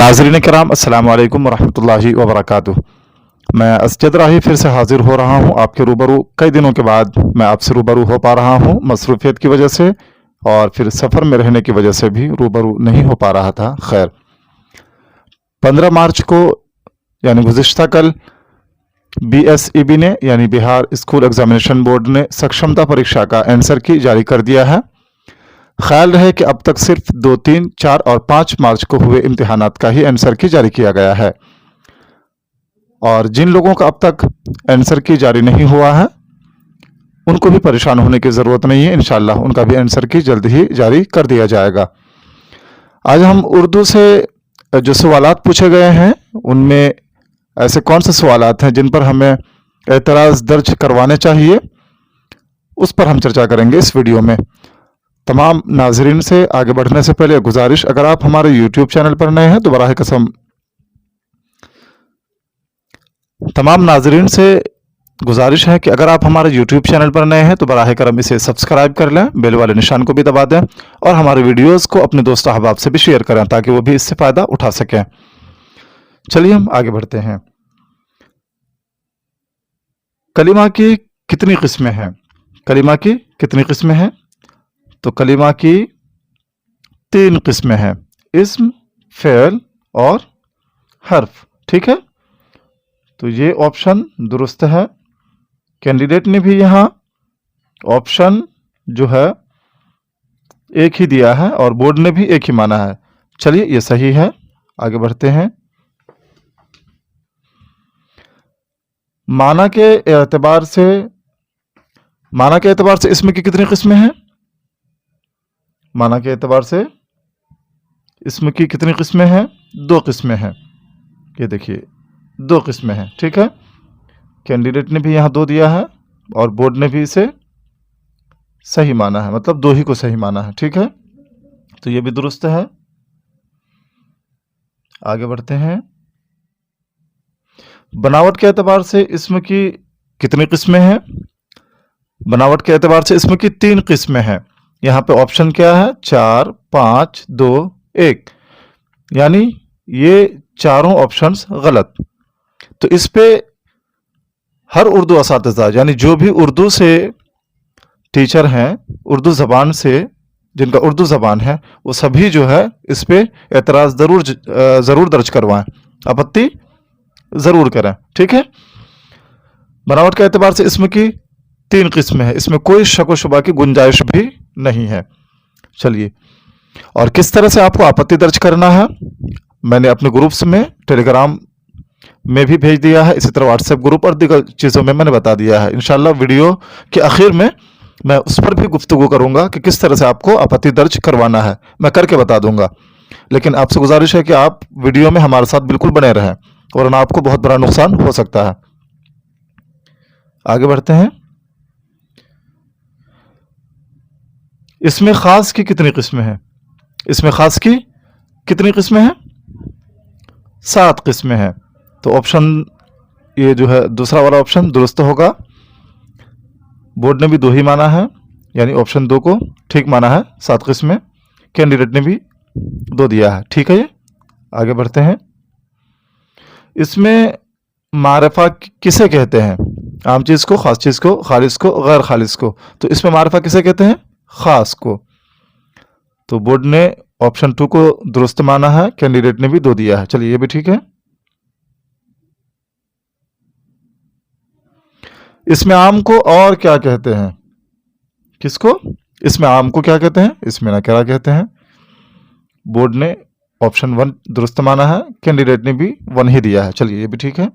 नाज़रीन किराम अस्सलाम वालेकुम वरहमतुल्लाहि वबरकातुह। मैं असजद राही फिर से हाजिर हो रहा हूँ आपके रूबरू। कई दिनों के बाद मैं आपसे रूबरू हो पा रहा हूँ, मसरूफियत की वजह से और फिर सफ़र में रहने की वजह से भी रूबरू नहीं हो पा रहा था। खैर, 15 मार्च को यानी गुज़िश्ता कल BSEB ने यानी बिहार स्कूल एग्जामिनेशन बोर्ड ने सक्षमता परीक्षा का आंसर की जारी कर दिया है। ख्याल रहे कि अब तक सिर्फ 2, 3, 4 और 5 मार्च को हुए इम्तिहानात का ही आंसर की जारी किया गया है और जिन लोगों का अब तक आंसर की जारी नहीं हुआ है उनको भी परेशान होने की ज़रूरत नहीं है। इंशाअल्लाह उनका भी आंसर की जल्द ही जारी कर दिया जाएगा। आज हम उर्दू से जो सवालात पूछे गए हैं उनमें ऐसे कौन से सवालात हैं जिन पर हमें एतराज़ दर्ज करवाने चाहिए, उस पर हम चर्चा करेंगे इस वीडियो में। तमाम नाजरीन से आगे बढ़ने से पहले गुजारिश, अगर आप हमारे YouTube चैनल पर नए हैं तो बराह कसम तमाम नाजरीन से गुजारिश है कि अगर आप हमारे YouTube चैनल पर नए हैं तो बराह करम इसे सब्सक्राइब कर लें, बेल वाले निशान को भी दबा दें और हमारे वीडियोस को अपने दोस्त अहबाब से भी शेयर करें ताकि वो भी इससे फ़ायदा उठा सकें। चलिए हम आगे बढ़ते हैं। कलिमा की कितनी किस्में हैं? कलिमा की कितनी किस्में हैं? तो कलिमा की 3 किस्में हैं, इस्म, फ़ेल और हर्फ। ठीक है, तो ये ऑप्शन दुरुस्त है। कैंडिडेट ने भी यहाँ ऑप्शन जो है एक ही दिया है और बोर्ड ने भी एक ही माना है। चलिए ये सही है, आगे बढ़ते हैं। माना के एतबार से इसमें की कितनी किस्में हैं? माना के एतबार से इसमें की कितनी किस्में हैं? 2 किस्में हैं। ये देखिए 2 किस्में हैं। ठीक है, कैंडिडेट ने भी यहाँ 2 दिया है और बोर्ड ने भी इसे सही माना है, मतलब 2 ही को सही माना है। ठीक है, तो ये भी दुरुस्त है। आगे बढ़ते हैं। बनावट के एतबार से इसमें की कितनी किस्में हैं? बनावट के एतबार से इसमें की 3 किस्में हैं। यहाँ पे ऑप्शन क्या है? 4, 5, 2, 1, यानी ये चारों ऑप्शंस गलत। तो इस पे हर उर्दू असातिज़ा यानी जो भी उर्दू से टीचर हैं, उर्दू ज़बान से जिनका उर्दू ज़बान है, वो सभी जो है इस पे एतराज़ ज़रूर दर्ज करवाएं, आपत्ति ज़रूर करें। ठीक है, बनावट के एतबार से इसमें की 3 किस्में हैं, इसमें कोई शक व शुबा की गुंजाइश भी नहीं है। चलिए, और किस तरह से आपको आपत्ति दर्ज करना है मैंने अपने ग्रुप्स में, टेलीग्राम में भी भेज दिया है, इसी तरह व्हाट्सएप ग्रुप और दीगर चीज़ों में मैंने बता दिया है। इंशाल्लाह वीडियो के आखिर में मैं उस पर भी गुफ्तगू करूंगा कि किस तरह से आपको आपत्ति दर्ज करवाना है, मैं करके बता दूंगा। लेकिन आपसे गुजारिश है कि आप वीडियो में हमारे साथ बिल्कुल बने रहें वरना आपको बहुत बड़ा नुकसान हो सकता है। आगे बढ़ते हैं। इसमें खास की कितनी किस्में हैं? इसमें खास की कितनी किस्में हैं? 7 किस्में हैं। तो ऑप्शन ये जो है दूसरा वाला ऑप्शन दुरुस्त होगा। बोर्ड ने भी 2 ही माना है, यानी ऑप्शन 2 को ठीक माना है। 7 किस्में, कैंडिडेट ने भी 2 दिया है। ठीक है, ये आगे बढ़ते हैं। इसमें मारिफा किसे कहते हैं? आम चीज़ को, खास चीज़ को, खालिस को, गैर खालिस को। तो इसमें मारिफा किसे कहते हैं? खास को। तो बोर्ड ने ऑप्शन 2 को दुरुस्त माना है, कैंडिडेट ने भी 2 दिया है। चलिए ये भी ठीक है। इसमें आम को और क्या कहते हैं? किसको? इसमें आम को क्या कहते हैं? इसमें नकरा कहते हैं। बोर्ड ने ऑप्शन 1 दुरुस्त माना है, कैंडिडेट ने भी 1 ही दिया है। चलिए ये भी ठीक है।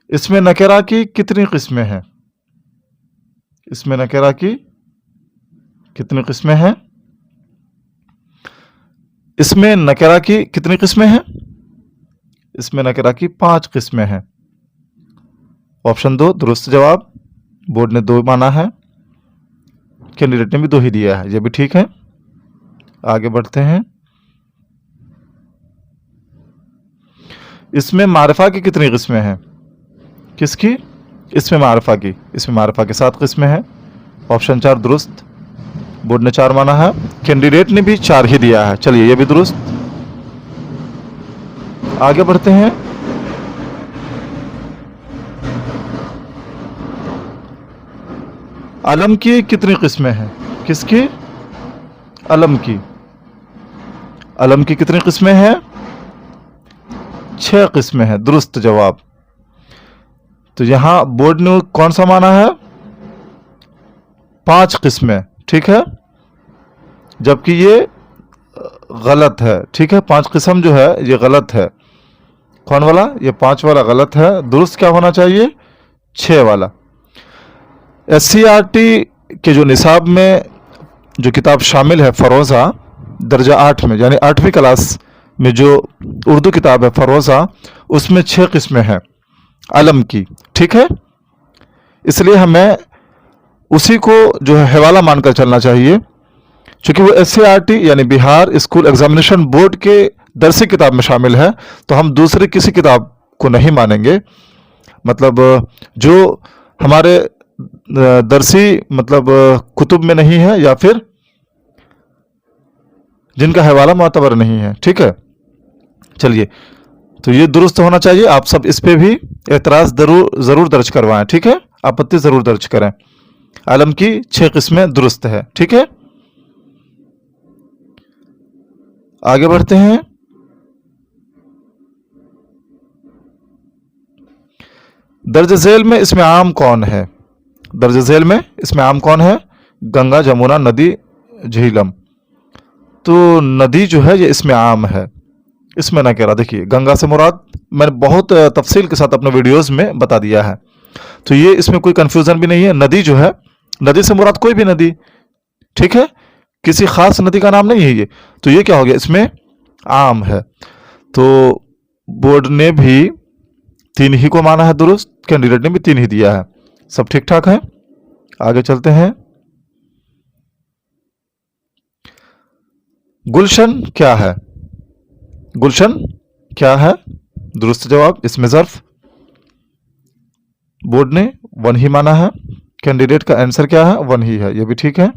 इसमें नकरा की कितनी किस्में हैं? इसमें नकरा की कितनी किस्में हैं? इसमें नकरा की कितनी किस्में हैं? इसमें नकरा की 5 किस्में हैं। ऑप्शन 2 दुरुस्त जवाब, बोर्ड ने 2 माना है, कैंडिडेट ने भी 2 ही दिया है। ये भी ठीक है। आगे बढ़ते हैं। इसमें मारिफा की कितनी किस्में हैं? किसकी? इसमें मारिफा की। इसमें मारिफा के 7 किस्में हैं। ऑप्शन 4 दुरुस्त, बोर्ड ने 4 माना है, कैंडिडेट ने भी 4 ही दिया है। चलिए ये भी दुरुस्त। आगे बढ़ते हैं। अलम की कितनी किस्में हैं? किसकी? अलम की। अलम की कितनी किस्में हैं? 6 किस्में हैं। दुरुस्त जवाब। तो यहां बोर्ड ने कौन सा माना है? 5 किस्में। ठीक है, जबकि ये गलत है। ठीक है, 5 किस्म जो है ये गलत है। कौन वाला? ये 5 वाला गलत है। दुरुस्त क्या होना चाहिए? 6 वाला। SCRT के जो निसाब में जो किताब शामिल है फ़रोज़ा, दर्जा 8 में, यानी 8वीं क्लास में जो उर्दू किताब है फ़रोज़ा, उसमें 6 किस्में हैं अलम की। ठीक है, इसलिए हमें उसी को जो है हवाला मानकर चलना चाहिए, क्योंकि वो SCRT यानी बिहार स्कूल एग्जामिनेशन बोर्ड के दरसी किताब में शामिल है, तो हम दूसरी किसी किताब को नहीं मानेंगे। मतलब जो हमारे दरसी मतलब कुतुब में नहीं है, या फिर जिनका हवाला मोतबर नहीं है। ठीक है, चलिए, तो ये दुरुस्त होना चाहिए। आप सब इस पे भी एतराज़ ज़रूर दर्ज करवाएं। ठीक है, आपत्ति ज़रूर दर्ज करें। आलम की 6 किस्में दुरुस्त है। ठीक है, आगे बढ़ते हैं। दर्ज झेल में इसमें आम कौन है? दर्ज झेल में इसमें आम कौन है? गंगा, जमुना, नदी, झीलम। तो नदी जो है ये इसमें आम है, इसमें ना कह रहा। देखिए, गंगा से मुराद मैंने बहुत तफसील के साथ अपने वीडियोस में बता दिया है, तो ये इसमें कोई कंफ्यूजन भी नहीं है। नदी जो है, नदी से मुराद कोई भी नदी। ठीक है, किसी खास नदी का नाम नहीं है ये। तो ये क्या हो गया? इसमें आम है। तो बोर्ड ने भी 3 ही को माना है दुरुस्त, कैंडिडेट ने भी 3 ही दिया है। सब ठीक ठाक है। आगे चलते हैं। गुलशन क्या है? गुलशन क्या है? दुरुस्त जवाब इसमें ज़र्फ। बोर्ड ने 1 ही माना है, कैंडिडेट का आंसर क्या है? 1 ही है। यह भी ठीक है।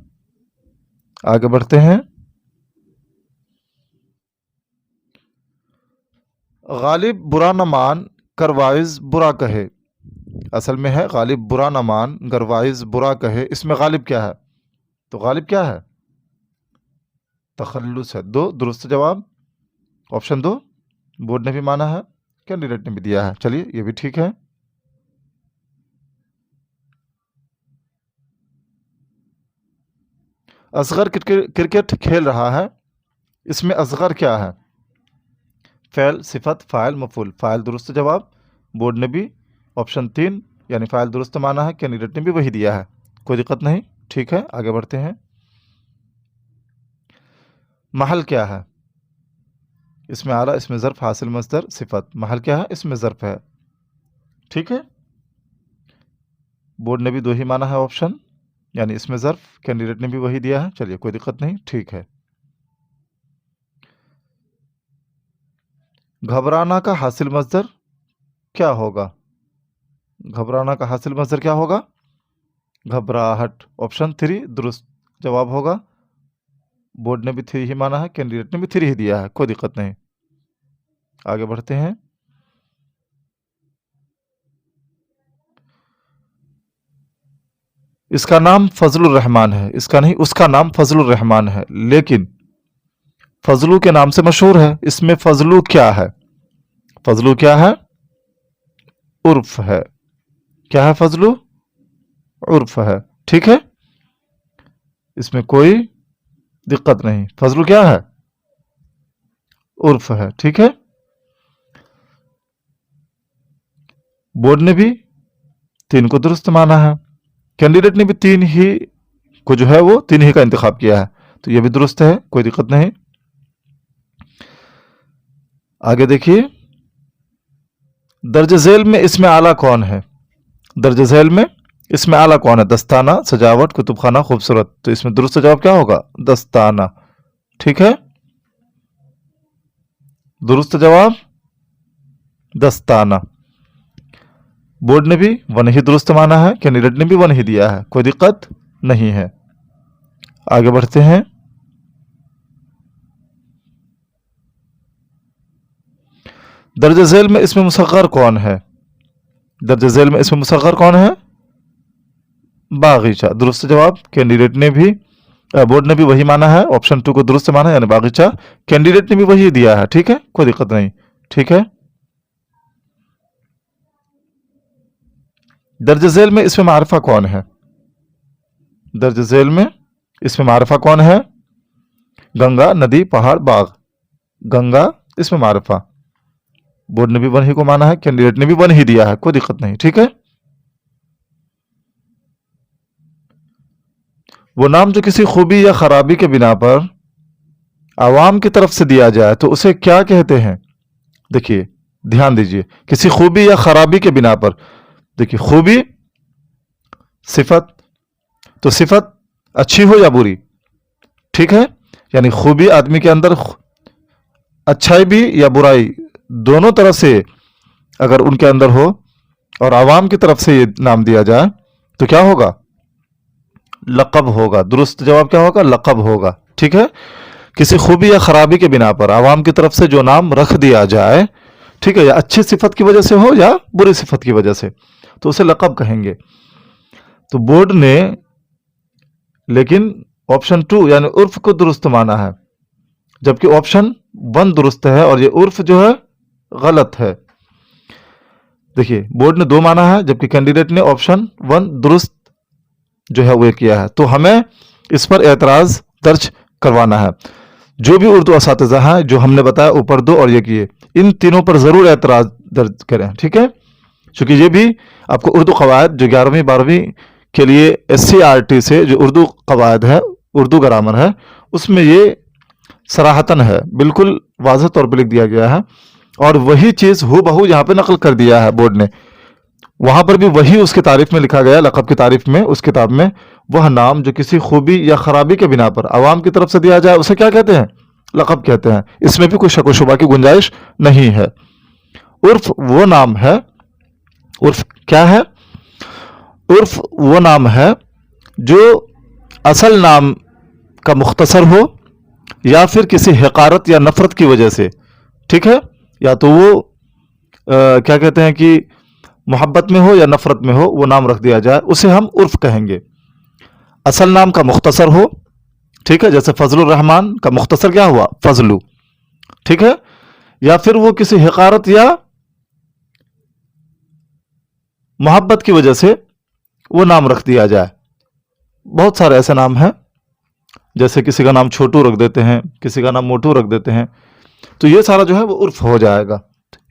आगे बढ़ते हैं। गालिब बुरा न मान करवाइज बुरा कहे। असल में है गालिब बुरा न मान गरवाइज बुरा कहे। इसमें गालिब क्या है? तो गालिब क्या है? तखल्लुस है। 2 दुरुस्त जवाब, ऑप्शन 2। बोर्ड ने भी माना है, कैंडिडेट ने भी दिया है। चलिए ये भी ठीक है। असगर क्रिकेट खेल रहा है। इसमें असगर क्या है? फ़ैल, सिफत, फ़ाइल, मफ़ूल। फ़ाइल दुरुस्त जवाब। बोर्ड ने भी ऑप्शन 3 यानी फ़ाइल दुरुस्त माना है, कैंडिडेट ने भी वही दिया है। कोई दिक्कत नहीं, ठीक है। आगे बढ़ते हैं। महल क्या है? इसमें आला, इसमें ज़र्फ़, हासिल, मस्दर, सिफत। महल क्या है? इसमें ज़र्फ़ है। ठीक है, बोर्ड ने भी 2 ही माना है ऑप्शन, यानी इसमें ज़र्फ़, कैंडिडेट ने भी वही दिया है। चलिए कोई दिक्कत नहीं, ठीक है। घबराना का हासिल मस्दर क्या होगा? घबराना का हासिल मस्दर क्या होगा? घबराहट। ऑप्शन 3 दुरुस्त जवाब होगा। बोर्ड ने भी 3 ही माना है, कैंडिडेट ने भी 3 ही दिया है। कोई दिक्कत नहीं, आगे बढ़ते हैं। इसका नाम फजलुर रहमान है। इसका नहीं, उसका नाम फजलुर रहमान है, लेकिन फजलू के नाम से मशहूर है। इसमें फजलू क्या है? फजलू क्या है? उर्फ है। क्या है? फजलू उर्फ है। ठीक है, इसमें कोई दिक्कत नहीं। फजलू क्या है? उर्फ है। ठीक है, बोर्ड ने भी 3 को दुरुस्त माना है, कैंडिडेट ने भी 3 ही को जो है वो 3 ही का इंतखाब किया है, तो ये भी दुरुस्त है। कोई दिक्कत नहीं। आगे देखिए, दर्ज झेल में इसमें आला कौन है? दर्ज झेल में इसमें आला कौन है? दस्ताना, सजावट, कुतुबखाना, खूबसूरत। तो इसमें दुरुस्त जवाब क्या होगा? दस्ताना। ठीक है, दुरुस्त जवाब दस्ताना। बोर्ड ने भी 1 ही दुरुस्त माना है, कैंडिडेट ने भी 1 ही दिया है। कोई दिक्कत नहीं है। आगे बढ़ते हैं। दर्ज झेल में इसमें मुसग़्ग़र कौन है? दर्ज झेल में इसमें मुसग़्ग़र कौन है? बागीचा। दुरुस्त जवाब। कैंडिडेट ने भी, बोर्ड ने भी वही माना है, ऑप्शन 2 को दुरुस्त माना है, यानी बागीचा। कैंडिडेट ने भी वही दिया है, ठीक है, कोई दिक्कत नहीं, ठीक है। दर्ज झेल में इसमें मारिफा कौन है? दर्ज झेल में इसमें मारिफा कौन है? गंगा, नदी, पहाड़, बाग। गंगा इसमें मारिफा। बोर्ड ने भी वन ही को माना है, कैंडिडेट ने भी वन ही दिया है, कोई दिक्कत नहीं, ठीक है। वो नाम जो किसी खूबी या खराबी के बिना पर आवाम की तरफ से दिया जाए तो उसे क्या कहते हैं? देखिए, ध्यान दीजिए, किसी खूबी या खराबी के बिना पर, देखिए खूबी सिफत, तो सिफत अच्छी हो या बुरी, ठीक है, यानी खूबी आदमी के अंदर अच्छाई भी या बुराई दोनों तरफ से अगर उनके अंदर हो और आवाम की तरफ से ये नाम दिया जाए तो क्या होगा? लक़ब होगा। दुरुस्त जवाब क्या होगा? लक़ब होगा, ठीक है। किसी खूबी या खराबी के बिना पर आवाम की तरफ से जो नाम रख दिया जाए, ठीक है, या अच्छी सिफत की वजह से हो या बुरी सिफत की वजह से, तो उसे लक़ब कहेंगे। तो बोर्ड ने लेकिन ऑप्शन 2 यानी उर्फ को दुरुस्त माना है, जबकि ऑप्शन 1 दुरुस्त है और ये उर्फ जो है गलत है। देखिए, बोर्ड ने 2 माना है जबकि कैंडिडेट ने ऑप्शन 1 दुरुस्त जो है वो किया है, तो हमें इस पर एतराज दर्ज करवाना है। जो भी उर्दू असातिज़ा हैं जो हमने बताया ऊपर 2 और ये किए, इन तीनों पर ज़रूर एतराज दर्ज करें, ठीक है, क्योंकि ये भी आपको उर्दू कवायद जो 11वीं 12वीं के लिए SCRT से जो उर्दू कवायद है, उर्दू ग्रामर है, उसमें ये सराहतन है, बिल्कुल वाज़ह तौर पर लिख दिया गया है और वही चीज़ हूबहू यहाँ पे नकल कर दिया है बोर्ड ने। वहां पर भी वही उसकी तारीफ में लिखा गया, लक़ब की तारीफ में उस किताब में, वह नाम जो किसी खूबी या खराबी के बिना पर आवाम की तरफ से दिया जाए उसे क्या कहते हैं? लक़ब कहते हैं। इसमें भी कोई शक व शुबा की गुंजाइश नहीं है। उर्फ वो नाम है, उर्फ क्या है? उर्फ वो नाम है जो असल नाम का मुख्तसर हो या फिर किसी हक़ारत या नफरत की वजह से, ठीक है, या तो वो क्या कहते हैं कि मोहब्बत में हो या नफरत में हो, वो नाम रख दिया जाए, उसे हम उर्फ कहेंगे। असल नाम का मुख्तसर हो, ठीक है, जैसे फजलुर रहमान का मुख्तसर क्या हुआ? फजलू, ठीक है, या फिर वो किसी हक़ारत या मोहब्बत की वजह से वो नाम रख दिया जाए। बहुत सारे ऐसे नाम हैं, जैसे किसी का नाम छोटू रख देते हैं, किसी का नाम मोटू रख देते हैं, तो ये सारा जो है वो उर्फ हो जाएगा।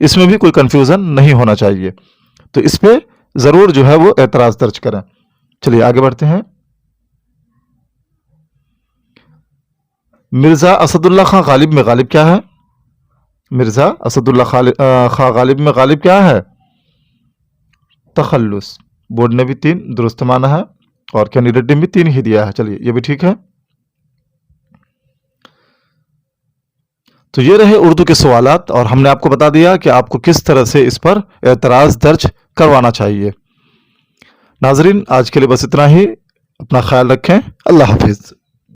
इसमें भी कोई कंफ्यूजन नहीं होना चाहिए, तो इस पे जरूर जो है वो एतराज दर्ज करें। चलिए आगे बढ़ते हैं। मिर्जा असदुल्ला खां गालिब में गालिब क्या है? मिर्जा असदुल्ला खां गालिब में गालिब क्या है? तखल्लुस। बोर्ड ने भी 3 दुरुस्त माना है और कैंडिडेट ने भी 3 ही दिया है। चलिए ये भी ठीक है। तो ये रहे उर्दू के सवालात और हमने आपको बता दिया कि आपको किस तरह से इस पर एतराज दर्ज करवाना चाहिए। नाजरीन, आज के लिए बस इतना ही। अपना ख्याल रखें। अल्लाह हाफिज।